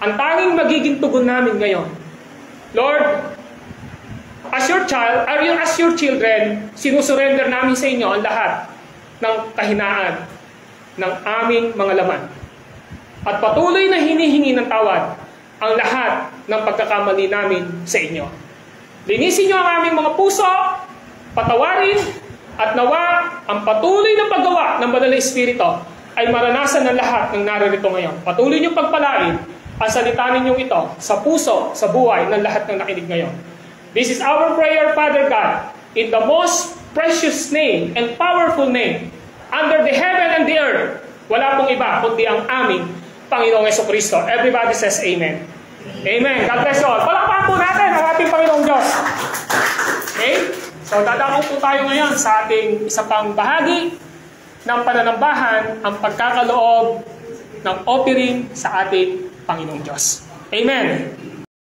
Ang tanging magiging tugon namin ngayon, Lord, as your child, as your children, sinusurrender namin sa inyo ang lahat ng kahinaan ng aming mga laman. At patuloy na hinihingi ng tawad ang lahat ng pagkakamali namin sa inyo. Linisin niyo ang aming mga puso, patawarin, at nawa ang patuloy na paggawa ng banal na Espiritu ay maranasan ng lahat ng naririto ngayon. Patuloy niyong pagpalain ang salita ninyong ito sa puso, sa buhay ng lahat ng nakinig ngayon. This is our prayer, Father God, in the most precious name and powerful name under the heaven and the earth. Wala pong iba kundi ang aming Panginoong Jesucristo. Everybody says Amen. Amen. God bless you all. Palakpakan po natin ang ating Panginoong Diyos. Okay? So, dadako po tayo ngayon sa ating isa pang bahagi ng pananambahan, ang pagkakaloob ng offering sa ating Panginoong Diyos. Amen.